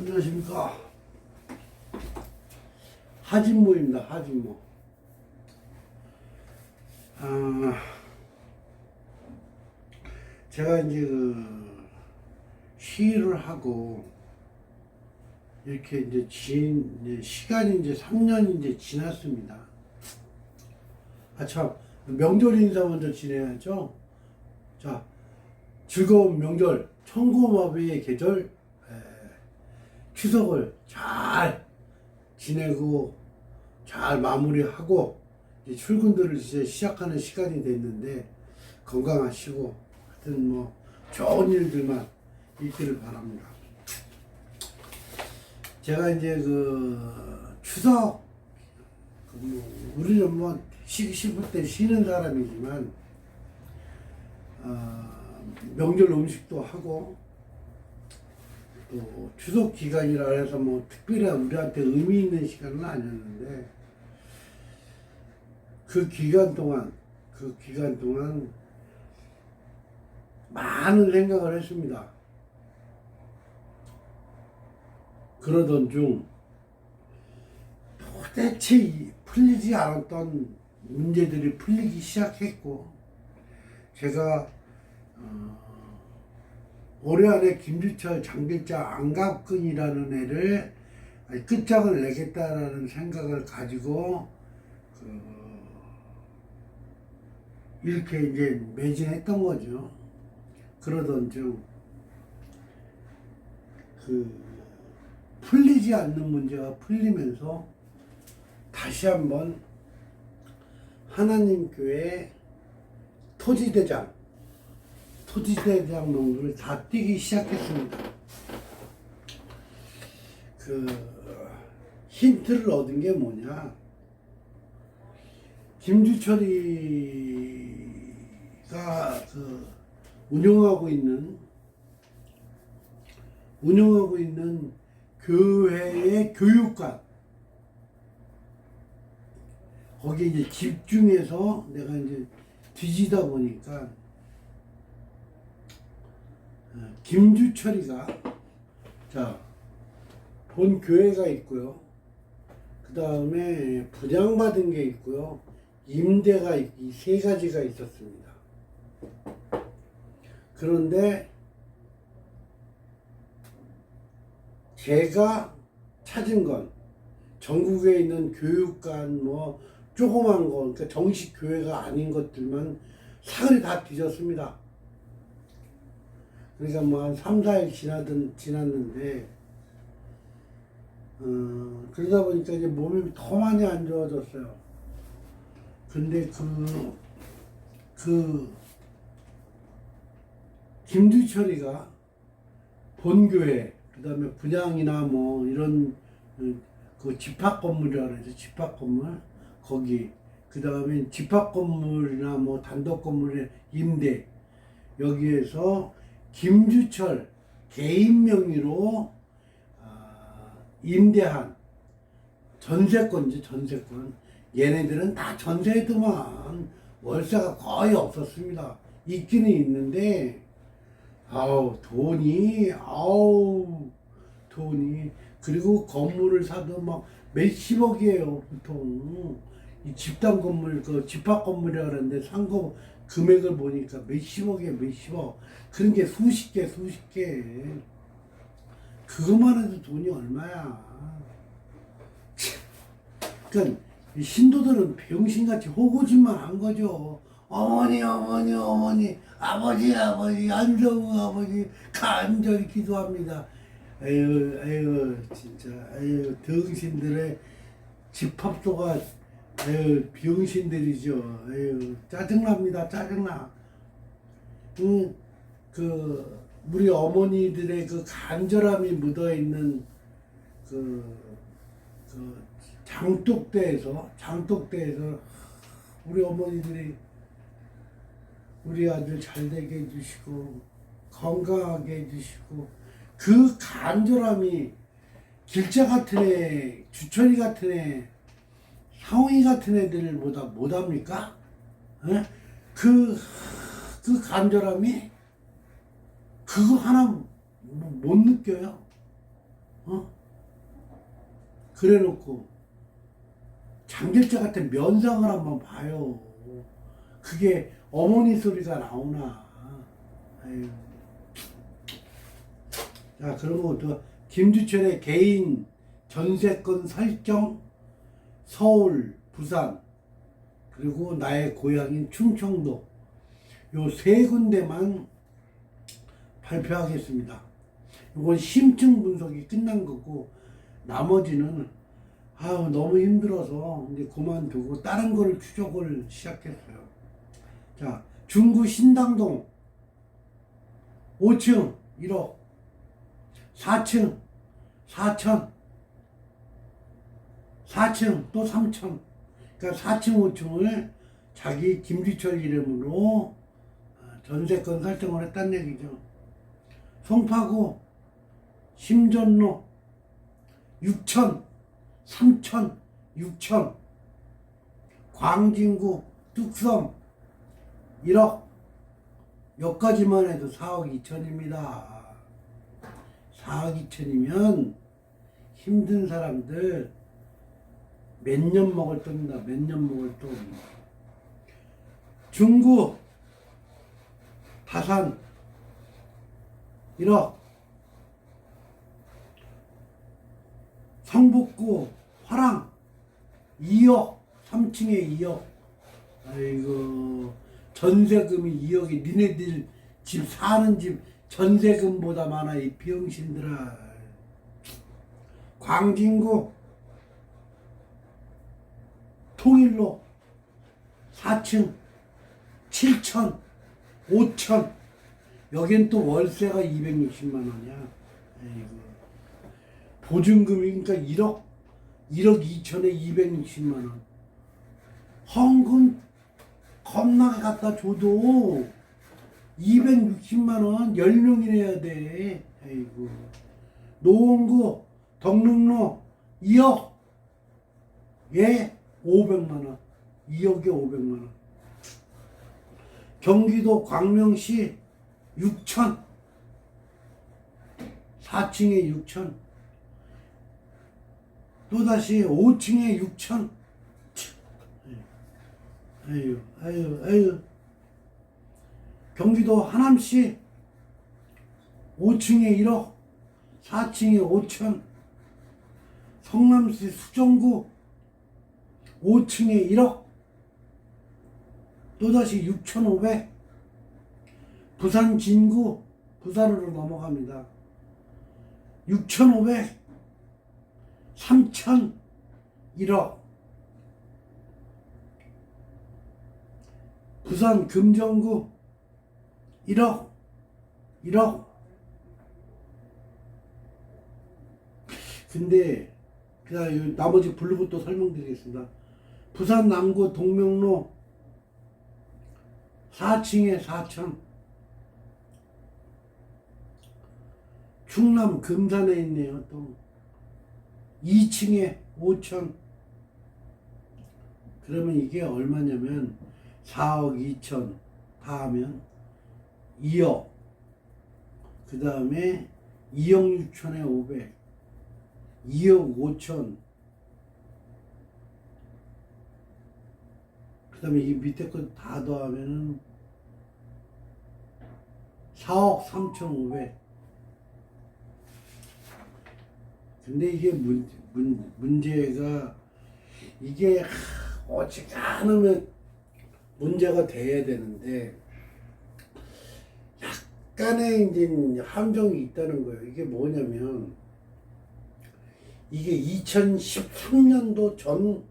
안녕하십니까. 하진모입니다. 하진모. 제가 이제 시위를 하고 이렇게 이제 시간이 이제 3년이 이제 지났습니다. 참, 명절 인사 먼저 지내야죠. 자, 즐거운 명절, 천고마비의 계절, 추석을 잘 지내고 잘 마무리하고 이제 출근들을 이제 시작하는 시간이 됐는데 건강하시고 하여튼 뭐 좋은 일들만 있기를 바랍니다. 제가 이제 추석 우리는 뭐 쉬기 싶을 때 쉬는 사람이지만 명절 음식도 하고 또 추석 기간이라 해서 뭐 특별히 우리한테 의미 있는 시간은 아니었는데 그 기간 동안 많은 생각을 했습니다. 그러던 중 도대체 풀리지 않았던 문제들이 풀리기 시작했고 제가 올해 안에 김주철 장길자 안갑근이라는 애를 끝장을 내겠다라는 생각을 가지고 이렇게 이제 매진했던 거죠. 그러던 중 풀리지 않는 문제가 풀리면서 다시 한번 하나님 교회 토지대장 농구를 다 뛰기 시작했습니다. 힌트를 얻은 게 뭐냐? 김주철이가 운영하고 있는 교회의 교육관 거기에 이제 집중해서 내가 이제 뒤지다 보니까 김주철이가 본 교회가 있고요. 그 다음에 분양받은 게 있고요. 임대가 이 세 가지가 있었습니다. 그런데 제가 찾은 건 전국에 있는 교육관 뭐 조그만 거, 그러니까 정식 교회가 아닌 것들만 사흘이 다 뒤졌습니다. 그러니까 뭐 한 3, 4일 지났는데 그러다 보니까 이제 몸이 더 많이 안 좋아졌어요. 근데 김주철이가 본교회, 그 다음에 분양이나 뭐 이런 집합 건물이라고 그러죠. 집합 건물. 거기. 그 다음에 집합 건물이나 뭐 단독 건물의 임대. 여기에서 김주철 개인 명의로 임대한 전세권이죠. 전세권. 얘네들은 다 전세에도만 월세가 거의 없었습니다. 있기는 있는데 돈이 그리고 건물을 사도 막 몇십억이에요. 보통 이 집단 건물 집합 건물이라 그러는데 산 거 금액을 보니까 몇십억이에요. 몇십억. 그런 게 수십 개 그것만 해도 돈이 얼마야. 그러니까 신도들은 병신같이 호구짓만 한 거죠. 어머니 아버지 안정우 아버지 간절히 기도합니다. 에휴 진짜 병신들의 집합소가 병신들이죠. 짜증납니다. 짜증나. 우리 어머니들의 간절함이 묻어있는 장독대에서 우리 어머니들이 우리 아들 잘되게 해주시고 건강하게 해주시고 그 간절함이 길자 같은 애, 주철이 같은 애, 상훈이 같은 애들보다 못합니까? 그 간절함이 그거 하나 못 느껴요. 어? 그래 놓고 장길자 같은 면상을 한번 봐요. 그게 어머니 소리가 나오나. 아유. 자, 그리고 또 김주철의 개인 전세권 설정, 서울, 부산, 그리고 나의 고향인 충청도, 요 세 군데만 발표하겠습니다. 이건 심층 분석이 끝난 거고, 나머지는 아유 너무 힘들어서 이제 그만두고 다른 거를 추적을 시작했어요. 자, 중구 신당동 5층 1억, 4층 4천, 4층 또 3천. 그러니까 4층 5층을 자기 김주철 이름으로 전세권 설정을 했단 얘기죠. 송파구 심전로 6천, 3천, 6천. 광진구 뚝섬 1억. 여기까지만 해도 4억 2천입니다. 4억 2천이면 힘든 사람들 몇 년 먹을 돈이다. 몇 년 먹을 돈. 중구 다산 1억. 성북구 화랑 2억. 3층에 2억. 아이고 전세금이 2억이 니네들 집 사는 집 전세금보다 많아 이 비용신들아. 광진구 통일로 4층 7천, 5천. 여긴 또 월세가 260만 원이야. 아이고. 보증금이 그러니까 1억 2천에 260만 원. 헌금 겁나게 갖다 줘도 260만 원 10명이 내야 돼. 아이고. 노원구 덕릉로 2억 예 500만 원. 2억에 500만 원. 경기도 광명시 6천, 4층에 6천, 또다시 5층에 6천. 아유, 아유, 아유. 경기도 하남시 5층에 1억, 4층에 5천. 성남시 수정구 5층에 1억, 또다시 6,500. 부산 진구, 부산으로 넘어갑니다. 6,500, 3천, 1억. 부산 금정구 1억, 1억. 근데 그냥 나머지 블로그 또 설명드리겠습니다. 부산 남구 동명로 4층에 4천. 충남 금산에 있네요. 또 2층에 5천. 그러면 이게 얼마냐면 4억 2천 다 하면 2억. 그 다음에 2억 6천에 500. 2억 5천. 그 다음에 이 밑에 거 다 더하면은 4억 3천 5백. 근데 이게 문제가 이게 어지간하면 문제가 돼야 되는데 약간의 이제 함정이 있다는 거예요. 이게 뭐냐면 이게 2013년도 전에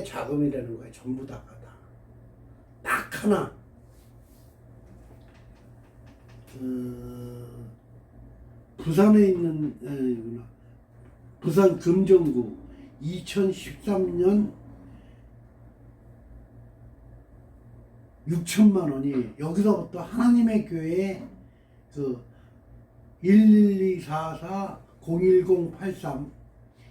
자금이라는 거예요. 전부 다가 다. 딱 하나. 부산에 있는 부산 금정구 2013년 6천만 원이 여기서부터 하나님의 교회 그 11244-01083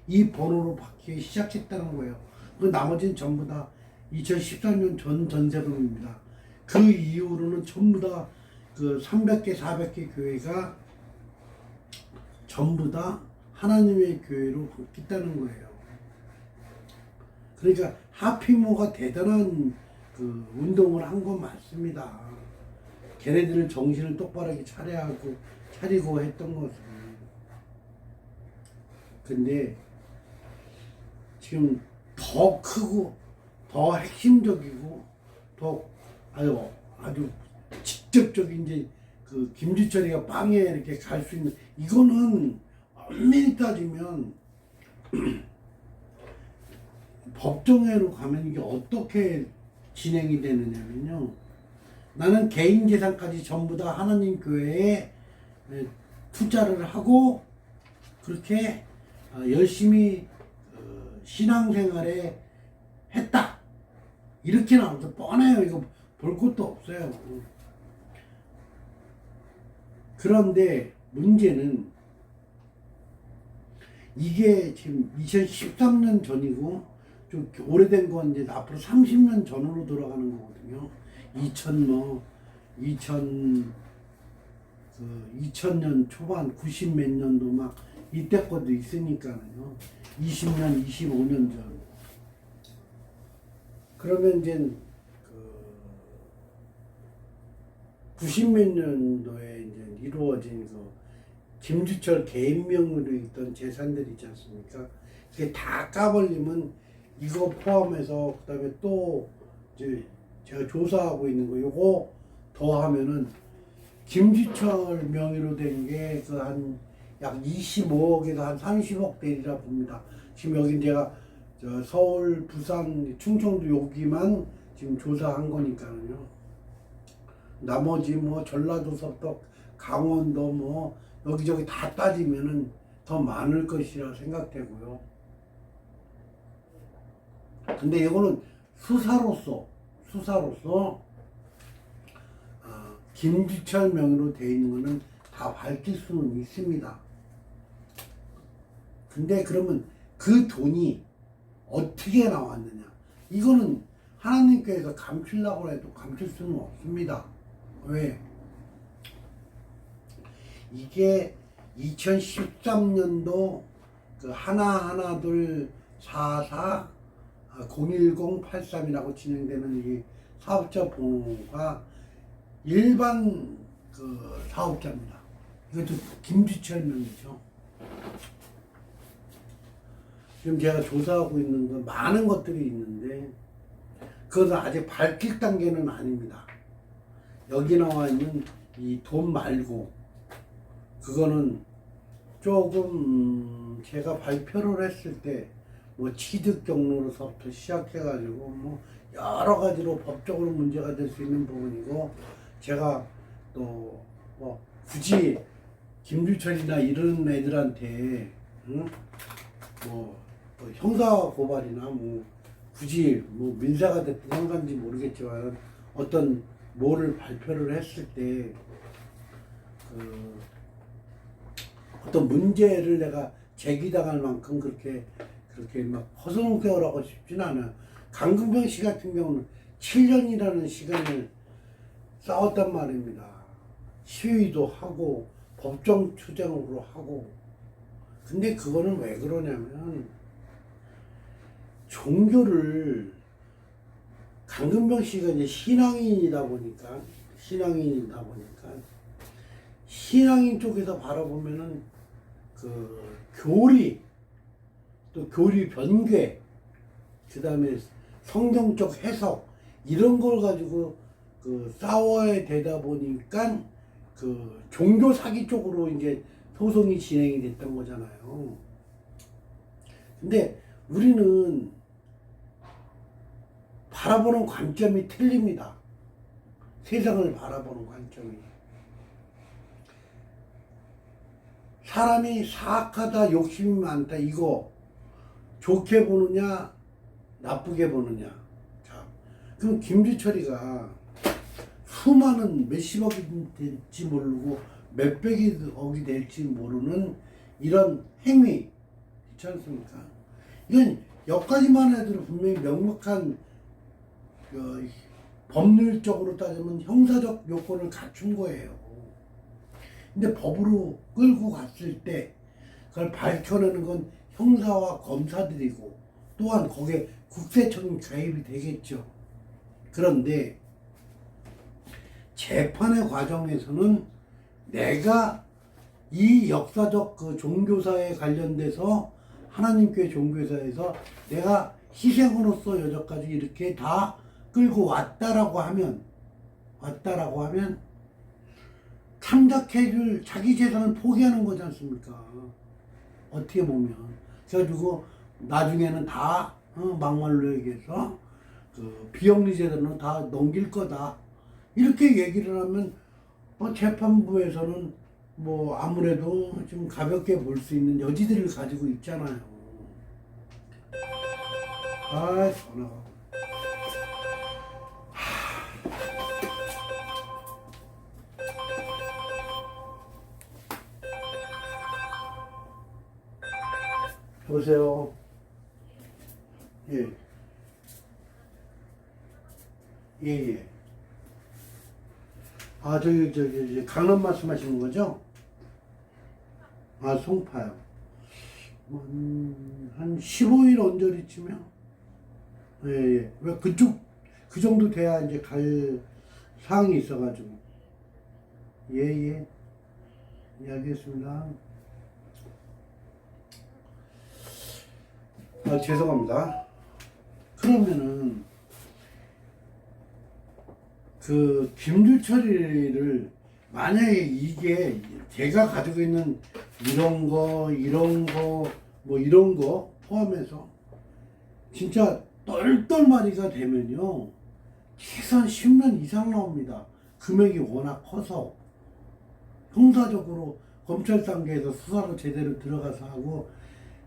이 번호로 받기 시작했다는 거예요. 그 나머지는 전부 다 2013년 전 전세금입니다. 그 이후로는 전부 다 그 300개, 400개 교회가 전부 다 하나님의 교회로 바뀌었다는 거예요. 그러니까 하피모가 대단한 그 운동을 한 건 맞습니다. 걔네들을 정신을 똑바르게 차리고 했던 것은. 근데 지금 더 크고 더 핵심적이고 더 아주 직접적인 이제 그 김주철이가 빵에 이렇게 갈 수 있는 이거는 엄밀히 따지면 법정회로 가면 이게 어떻게 진행이 되느냐면요. 나는 개인 재산까지 전부 다 하나님 교회에 투자를 하고 그렇게 열심히 신앙생활에 했다. 이렇게 나와서 뻔해요. 이거 볼 것도 없어요. 그런데 문제는 이게 지금 2013년 전이고 좀 오래된 건 이제 앞으로 30년 전으로 돌아가는 거거든요. 2000년 초반 90 몇 년도 막 이때 것도 있으니까요. 20년, 25년 전. 그러면 이제 90 몇 년도에 이제 이루어진 그 김주철 개인명으로 있던 재산들이 있지 않습니까? 이게 다 까버리면 이거 포함해서 그다음에 또 이제 제가 조사하고 있는 거 요거 더하면은 김주철 명의로 된 게 그 한 약 25억에서 한 30억 대리라 봅니다. 지금 여기 제가 서울, 부산, 충청도 여기만 지금 조사한 거니까요. 나머지 뭐 전라도, 서쪽, 강원도 뭐 여기저기 다 따지면은 더 많을 것이라 생각되고요. 근데 이거는 수사로서 김주철 명의로 돼 있는 거는 다 밝힐 수는 있습니다. 근데 그러면 그 돈이 어떻게 나왔느냐? 이거는 하나님께서 감추려고 해도 감출 수는 없습니다. 왜? 이게 2013년도 그 하나하나둘 44 01083이라고 진행되는 이 사업자 번호가 일반 그 사업자입니다. 이것도 김주철 명이죠. 지금 제가 조사하고 있는 건 많은 것들이 있는데 그것은 아직 밝힐 단계는 아닙니다. 여기 나와 있는 이 돈 말고 그거는 조금 제가 발표를 했을 때 뭐 취득 경로로서부터 시작해가지고 뭐 여러 가지로 법적으로 문제가 될 수 있는 부분이고 제가 또 뭐 굳이 김주철이나 이런 애들한테 뭐 형사 고발이나 뭐 굳이 뭐 민사가 됐든 형사인지 모르겠지만 어떤 뭐를 발표를 했을 때 그 어떤 문제를 내가 제기당할 만큼 그렇게 막 허송세월하고 싶진 않아요. 강금병 씨 같은 경우는 7년이라는 시간을 싸웠단 말입니다. 시위도 하고 법정 투쟁으로 하고. 근데 그거는 왜 그러냐면 종교를 강금병 씨가 이제 신앙인이다 보니까 신앙인 쪽에서 바라보면은 그 교리 또 교리 변괴 그다음에 성경적 해석 이런 걸 가지고 그 싸워야 되다 보니까 그 종교 사기 쪽으로 이제 소송이 진행이 됐던 거잖아요. 근데 우리는 바라보는 관점이 틀립니다. 세상을 바라보는 관점이. 사람이 사악하다, 욕심이 많다, 이거 좋게 보느냐, 나쁘게 보느냐. 자, 그럼 김주철이가 수많은 몇십억이 될지 모르고 몇백억이 될지 모르는 이런 행위 있지 않습니까? 이건 여기까지만 해도 분명히 명확한 법률적으로 따지면 형사적 요건을 갖춘 거예요. 근데 법으로 끌고 갔을 때 그걸 밝혀내는 건 형사와 검사들이고 또한 거기에 국세청이 가입이 되겠죠. 그런데 재판의 과정에서는 내가 이 역사적 그 종교사에 관련돼서 하나님께 종교사에서 내가 희생으로서 여기까지 이렇게 다 끌고 왔다라고 하면 참작해줄 자기 재산을 포기하는 거지 않습니까? 어떻게 보면. 그래가지고 나중에는 다 막말로 얘기해서 그 비영리 재산은 다 넘길 거다. 이렇게 얘기를 하면 재판부에서는 뭐 아무래도 좀 가볍게 볼 수 있는 여지들을 가지고 있잖아요. 아, 전화가. 여보세요. 예. 예, 예. 아, 저기, 강남 말씀하시는 거죠? 아, 송파요. 한 15일 언저리쯤이요? 예, 예. 왜 그 정도 돼야 이제 갈 사항이 있어가지고. 예, 예. 예, 알겠습니다. 아, 죄송합니다. 그러면은, 그, 김주철이를, 만약에 이게 제가 가지고 있는 이런 거, 뭐 이런 거 포함해서, 진짜 똘똘마리가 되면요, 최소한 10년 이상 나옵니다. 금액이 워낙 커서. 형사적으로 검찰 단계에서 수사로 제대로 들어가서 하고,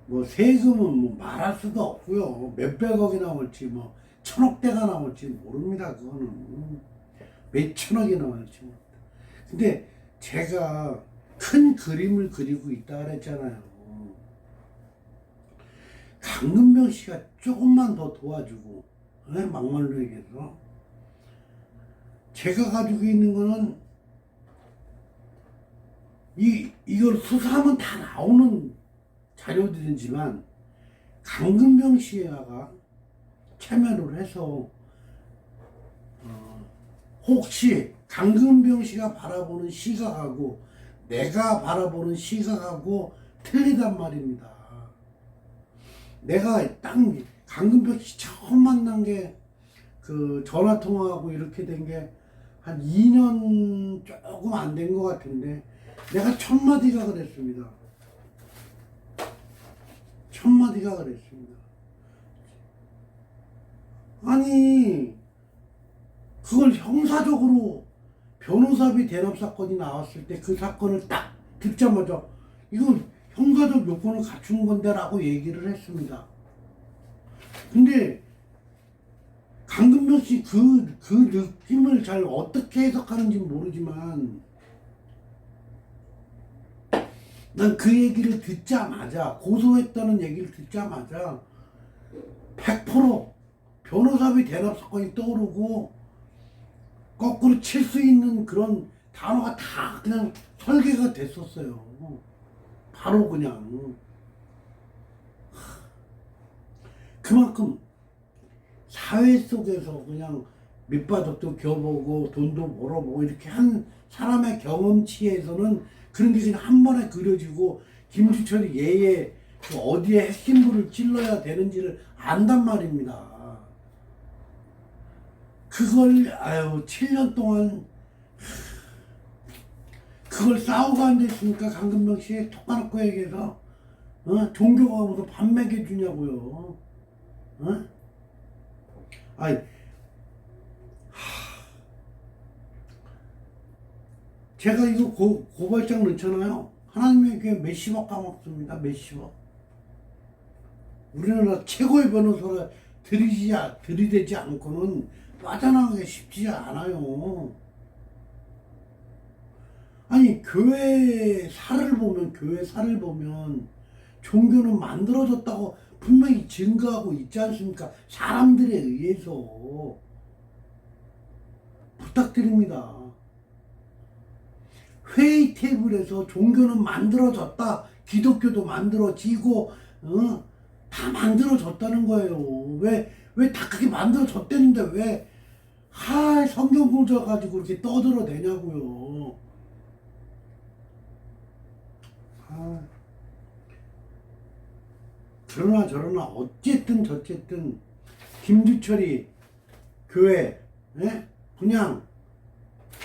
뭐 세금은 뭐 말할 수도 없고요. 몇백억이 나올지 뭐 천억대가 나올지 모릅니다. 그거는 몇천억이 나올지 모릅니다. 근데 제가 큰 그림을 그리고 있다 그랬잖아요. 강금병 씨가 조금만 더 도와주고, 막말로 얘기해서 제가 가지고 있는 거는 이걸 수사하면 다 나오는 자료들이지만 강금병 씨가 참여를 해서 혹시 강금병 씨가 바라보는 시각하고 내가 바라보는 시각하고 틀리단 말입니다. 내가 딱 강금병 씨 처음 만난 게 그 전화 통화하고 이렇게 된 게 한 2년 조금 안 된 것 같은데 내가 첫 마디가 그랬습니다. 첫 마디가 그랬습니다. 아니, 그걸 형사적으로 변호사비 대납 사건이 나왔을 때 그 사건을 딱 듣자마자 이건 형사적 요건을 갖춘 건데 라고 얘기를 했습니다. 근데 강금병 씨 그 느낌을 잘 어떻게 해석하는지 모르지만 난 그 얘기를 듣자마자 고소했다는 얘기를 듣자마자 100% 변호사비 대납 사건이 떠오르고 거꾸로 칠 수 있는 그런 단어가 다 그냥 설계가 됐었어요. 바로 그냥. 그만큼 사회 속에서 그냥 밑바닥도 겨보고 돈도 벌어보고 이렇게 한 사람의 경험치에서는 그런 게 그냥 한 번에 그려지고 김주철이 얘의 그 어디에 핵심부를 찔러야 되는지를 안단 말입니다. 그걸 7년 동안 그걸 싸우고 앉아있으니까 강금병 씨 톡 까놓고 얘기해서 종교가 무슨 밥 먹여주냐고요. 아니, 제가 이거 고발장 넣잖아요. 하나님에게 몇십억 까먹습니다. 몇십억. 우리나라 최고의 변호사가 들이대지 않고는 빠져나가기 쉽지 않아요. 아니, 교회 사를 보면 종교는 만들어졌다고 분명히 증거하고 있지 않습니까? 사람들에 의해서. 부탁드립니다. 회의 테이블에서 종교는 만들어졌다 기독교도 만들어지고 다 만들어졌다는 거예요. 왜 다 그렇게 만들어졌대는데 왜 성경 공자 가지고 이렇게 떠들어대냐고요. 그러나 저러나 어쨌든 저쨌든 김주철이 교회 그냥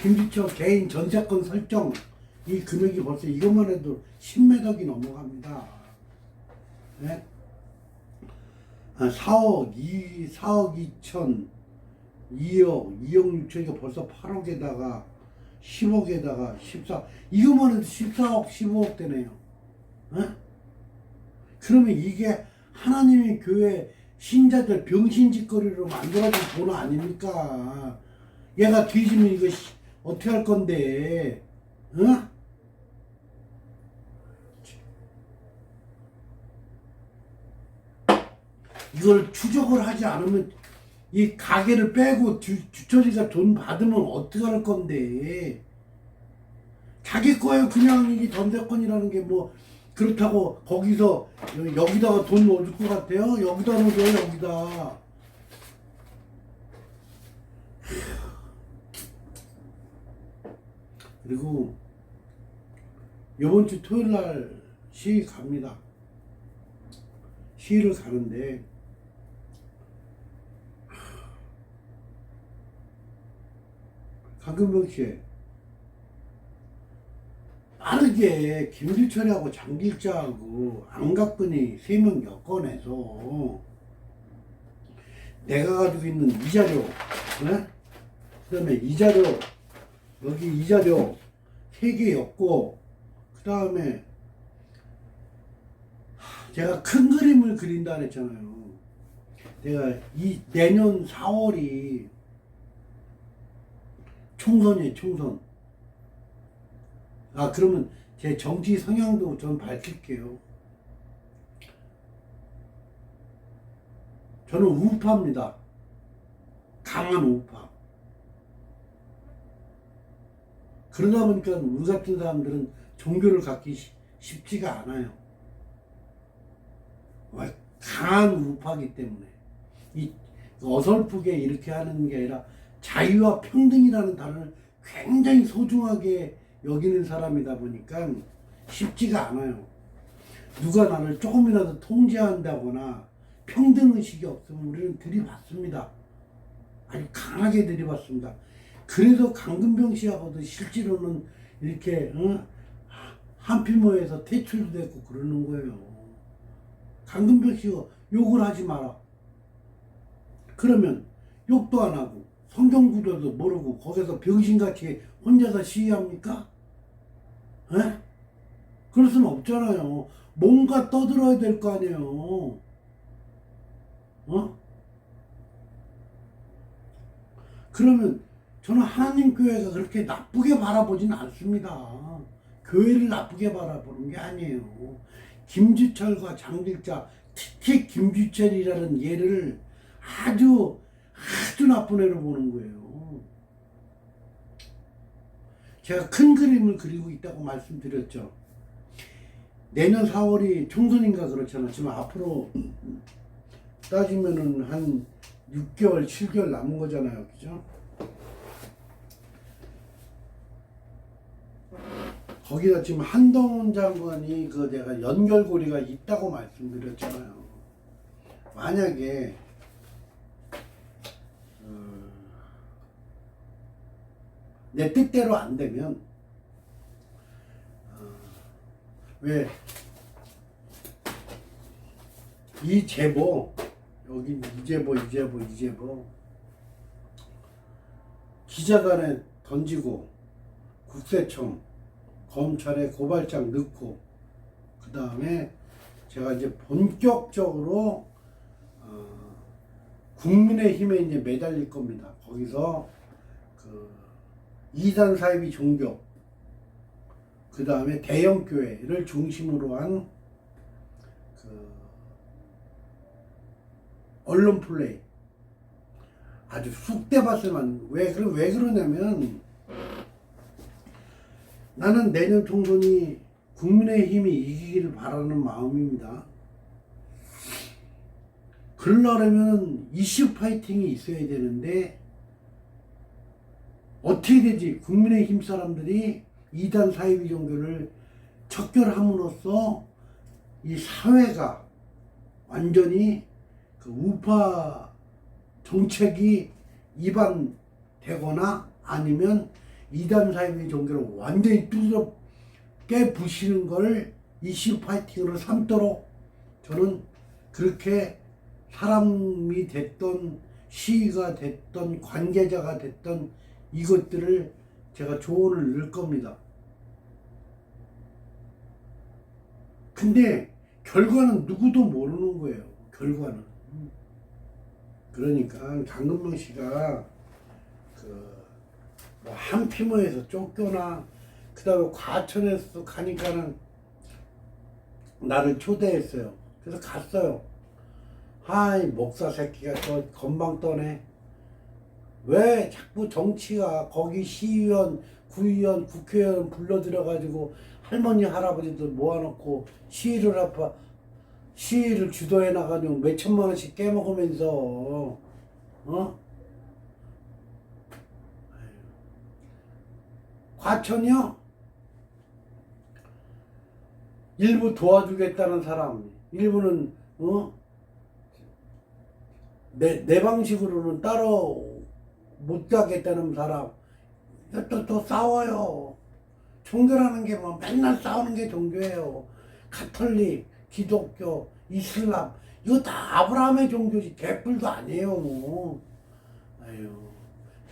김주철 개인 전세권 설정 이 금액이 벌써 이것만 해도 10매덕이 넘어갑니다. 네? 4억 2천 2억 6천이가 벌써 8억에다가 10억에다가 14 이것만 해도 14억 15억 되네요. 그러면 이게 하나님의 교회 신자들 병신짓거리로 만들어진 돈 아닙니까? 얘가 뒤지면 이거 어떻게 할 건데? 이걸 추적을 하지 않으면 이 가게를 빼고 주철이가 돈 받으면 어떻게 할 건데? 자기 거예요. 그냥 이 전세권이라는 게 뭐 그렇다고 거기서 여기다가 돈 넣어줄 것 같아요? 여기다 넣어줘요. 여기다. 그리고 이번 주 토요일 날 시위 갑니다. 시위를 가는데 강금병 씨 빠르게 김주철하고 장길자하고 안각근이 3명 엮어내서 내가 가지고 있는 이 자료, 그 다음에 이 자료, 여기 이 자료 3개 엮고, 그 다음에 제가 큰 그림을 그린다 그랬잖아요. 내가 내년 4월이 총선이에요, 총선. 그러면 제 정치 성향도 좀 밝힐게요. 저는 우파입니다. 강한 우파. 그러다 보니까 우리 같은 사람들은 종교를 갖기 쉽지가 않아요. 강한 우파이기 때문에. 이 어설프게 이렇게 하는 게 아니라 자유와 평등이라는 단어를 굉장히 소중하게 여기는 사람이다 보니까 쉽지가 않아요. 누가 나를 조금이라도 통제한다거나 평등의식이 없으면 우리는 들이받습니다. 아주 강하게 들이받습니다. 그래서 강금병 씨하고도 실제로는 이렇게 한피모에서 퇴출도 됐고 그러는 거예요. 강금병 씨가 욕을 하지 마라. 그러면 욕도 안 하고 성경 구절도 모르고 거기서 병신같이 혼자서 시위합니까? 그럴 수는 없잖아요. 뭔가 떠들어야 될 거 아니에요. 그러면 저는 하나님 교회가 그렇게 나쁘게 바라보지는 않습니다. 교회를 나쁘게 바라보는 게 아니에요. 김주철과 장길자, 특히 김주철이라는 얘를 아주 나쁜 애로 보는 거예요. 제가 큰 그림을 그리고 있다고 말씀드렸죠. 내년 4월이 총선인가 그렇잖아. 지금 앞으로 따지면은 한 6개월, 7개월 남은 거잖아요. 그죠? 거기다 지금 한동훈 장관이 내가 연결고리가 있다고 말씀드렸잖아요. 만약에 내 뜻대로 안 되면 왜 이 제보 여기 이 제보 기자단에 던지고 국세청 검찰에 고발장 넣고 그 다음에 제가 이제 본격적으로 국민의힘에 이제 매달릴 겁니다. 거기서 이단 사이비 종교 그 다음에 대형 교회를 중심으로 한 언론 플레이 아주 쑥대밭을만 왜 그러냐면 나는 내년 총선이 국민의힘이 이기기를 바라는 마음입니다. 그러려면 이슈 파이팅이 있어야 되는데 어떻게 되지? 국민의힘 사람들이 이단 사이비 종교를 척결함으로써 이 사회가 완전히 그 우파 정책이 위반되거나 아니면 이단 사이비 종교를 완전히 두드러 깨부시는 걸 이슈 파이팅으로 삼도록 저는 그렇게 사람이 됐던 시위가 됐던 관계자가 됐던 이것들을 제가 조언을 넣을 겁니다. 근데 결과는 누구도 모르는 거예요. 결과는. 그러니까 강금명 씨가 뭐 한피모에서 쫓겨나 그다음에 과천에서 가니까는 나를 초대했어요. 그래서 갔어요. 하이 목사 새끼가 저 건방 떠네. 왜 자꾸 정치가 거기 시의원, 구의원, 국회의원 불러들여가지고 할머니 할아버지들 모아놓고 시위를 주도해 나가지고 몇 천만 원씩 깨먹으면서 과천이요? 일부 도와주겠다는 사람, 일부는 내 방식으로는 따로 못 가겠다는 사람, 또 싸워요. 종교라는 게 뭐 맨날 싸우는 게 종교예요. 가톨릭, 기독교, 이슬람, 이거 다 아브라함의 종교지 개뿔도 아니에요. 뭐. 아유,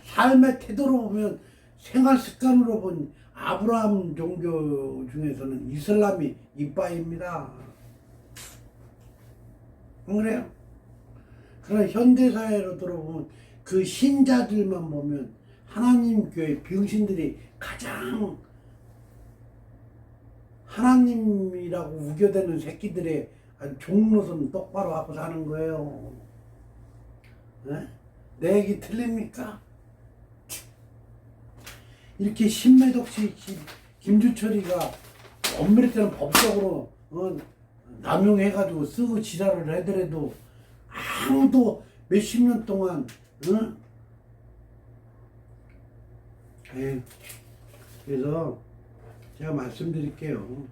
삶의 태도로 보면 생활 습관으로 본 아브라함 종교 중에서는 이슬람이 이빠입니다. 안 그래요? 그러나 현대사회로 들어보면 그 신자들만 보면 하나님 교회 병신들이 가장 하나님이라고 우겨대는 새끼들의 종로선 똑바로 하고 사는 거예요. 네? 내 얘기 틀립니까? 이렇게 신매독시 김주철이가 엄밀히 때는 법적으로 남용해가지고 쓰고 지랄을 하더라도 아무도 몇십 년 동안 그래서 제가 말씀드릴게요.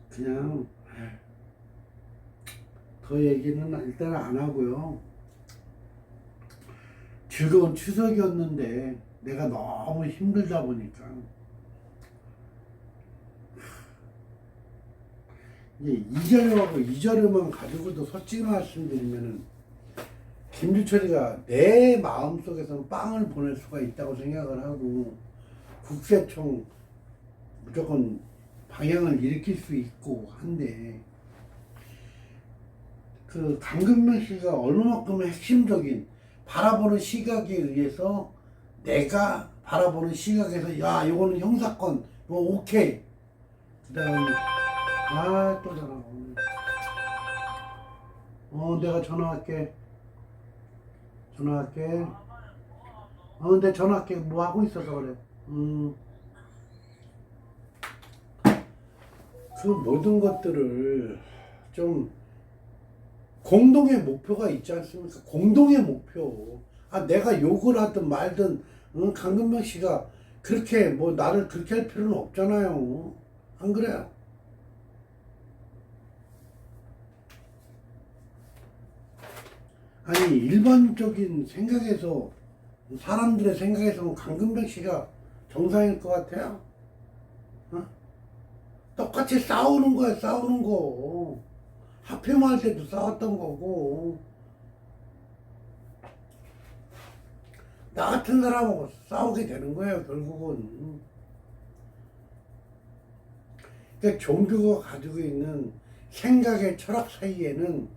그냥 더 얘기는 일단 안 하고요. 즐거운 추석이었는데 내가 너무 힘들다 보니까 이제 이 자료하고 이 자료만 가지고도 솔직히 말씀드리면은 김주철이가 내 마음속에서는 빵을 보낼 수가 있다고 생각을 하고 국세청 무조건 방향을 일으킬 수 있고 한데 그 강금명 씨가 얼마만큼 핵심적인 바라보는 시각에 의해서 내가 바라보는 시각에서 야 이거는 형사건 뭐 오케이 그 다음에 또 전화 오네. 내가 전화할게. 내 전화할게. 뭐 하고 있어서 그래. 그 모든 것들을 좀 공동의 목표가 있지 않습니까? 공동의 목표. 내가 욕을 하든 말든 강금명 씨가 그렇게 뭐 나를 그렇게 할 필요는 없잖아요. 안 그래요? 아니 일반적인 생각에서 사람들의 생각에서는 강금명 씨가 정상일 것 같아요? 똑같이 싸우는 거야, 싸우는 거. 합의할 때도 싸웠던 거고. 나 같은 사람하고 싸우게 되는 거예요, 결국은. 그러니까 종교가 가지고 있는 생각의 철학 사이에는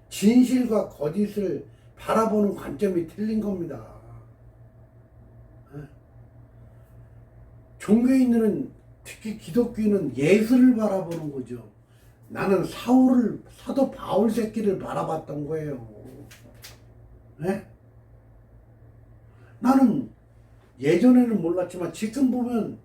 진실과 거짓을 바라보는 관점이 틀린 겁니다. 종교인들은 특히 기독교인은 예술을 바라보는 거죠. 나는 사도 바울 새끼를 바라봤던 거예요. 네? 나는 예전에는 몰랐지만 지금 보면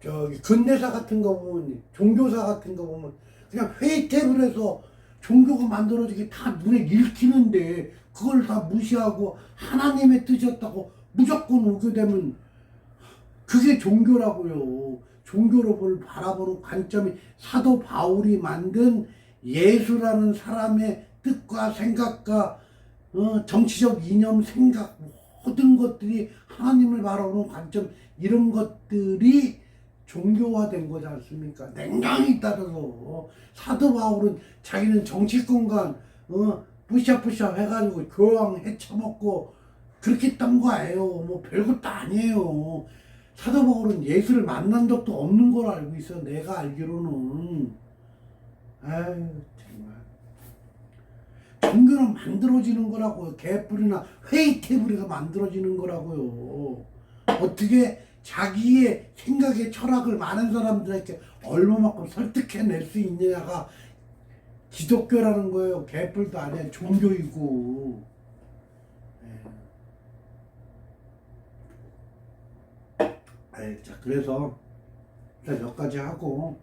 저기 근대사 같은 거 보면 종교사 같은 거 보면 그냥 회의 테이블에서 종교가 만들어지게 다 눈에 읽히는데 그걸 다 무시하고 하나님의 뜻이었다고 무조건 오게 되면 그게 종교라고요. 종교를 바라보는 관점이 사도 바울이 만든 예수라는 사람의 뜻과 생각과 정치적 이념, 생각 모든 것들이 하나님을 바라보는 관점 이런 것들이 종교화된 거지 않습니까? 냉정히 따라서 사도 바울은 자기는 정치권과 부샤부샤 해가지고 교황 해쳐먹고 그렇게 했던 거예요. 뭐 별것도 아니에요. 사도 바울은 예수를 만난 적도 없는 걸 알고 있어. 내가 알기로는. 아유 정말. 종교는 만들어지는 거라고요. 개뿔이나 회의 테이블에서 만들어지는 거라고요. 어떻게 자기의 생각의 철학을 많은 사람들에게 얼마만큼 설득해낼 수 있느냐가 기독교라는 거예요. 개뿔도 아니야. 종교이고. 자, 그래서 일단 여기까지 하고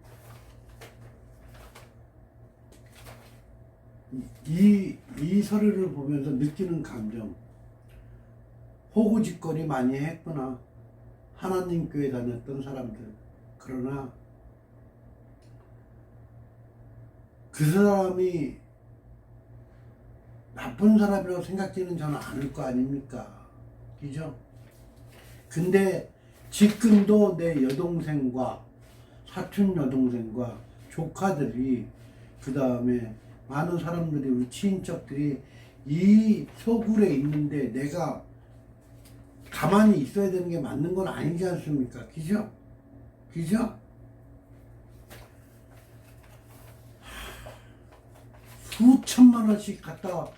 이 서류를 보면서 느끼는 감정, 호구짓거리 많이 했구나. 하나님 교회 다녔던 사람들. 그러나 그 사람이 나쁜 사람이라고 생각지는 저는 않을 거 아닙니까? 그죠? 근데 지금도 내 여동생과 사촌 여동생과 조카들이 그 다음에 많은 사람들이 우리 친인척들이 이 서굴에 있는데 내가 가만히 있어야 되는 게 맞는 건 아니지 않습니까? 그죠? 그죠? 수천만 원씩 갖다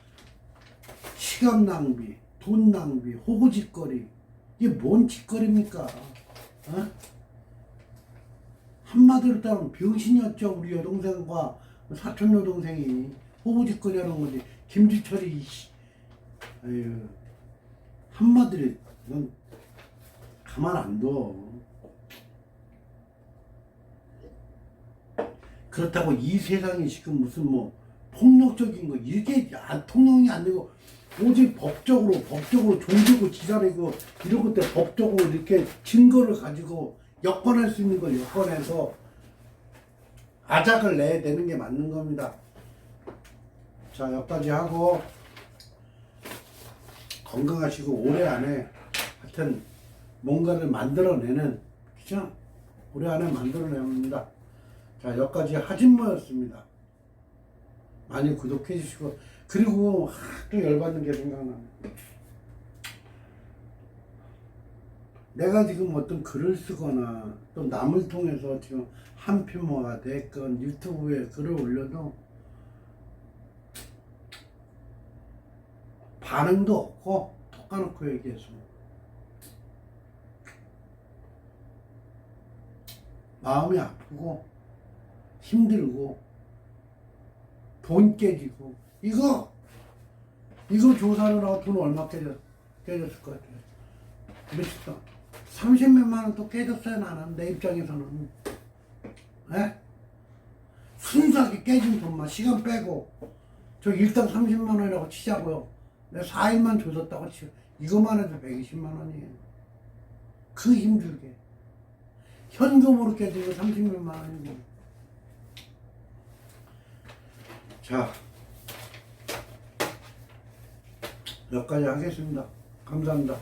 시간 낭비, 돈 낭비, 호구짓거리. 이게 뭔 짓거리입니까? 한마디로 따르면 병신이었죠. 우리 여동생과 사촌 여동생이 호구짓거리 하는 거지. 김지철이 아유, 한마디로 넌 가만 안 둬. 그렇다고 이 세상이 지금 무슨 뭐 폭력적인 거 이게 통용이 안 되고 오직 법적으로 종교고 지자리고 이런 것들 법적으로 이렇게 증거를 가지고 엮어낼 수 있는 걸 엮어내서 아작을 내야 되는 게 맞는 겁니다. 자, 여기까지 하고 건강하시고 올해 안에 하여튼 뭔가를 만들어내는, 그죠? 올해 안에 만들어냅니다. 자, 여기까지 하진모였습니다. 많이 구독해 주시고, 그리고 또 열받는 게 생각나네. 내가 지금 어떤 글을 쓰거나 또 남을 통해서 지금 한편모가 됐건 유튜브에 글을 올려도 반응도 없고 톡 까놓고 얘기해서 마음이 아프고 힘들고 돈 깨지고 이거 조사하느라고 돈 얼마 깨졌을 것 같아요. 몇십만 30몇만 원 또 깨졌어요. 나는 내 입장에서는. 에? 순수하게 깨진 돈만 시간 빼고 저 일당 30만 원이라고 치자고요. 내가 4일만 조졌다고 치고 이것만 해도 120만 원이에요. 그 힘들게 현금으로 깨진 거 30몇만 원이고. 자, 여기까지 하겠습니다. 감사합니다.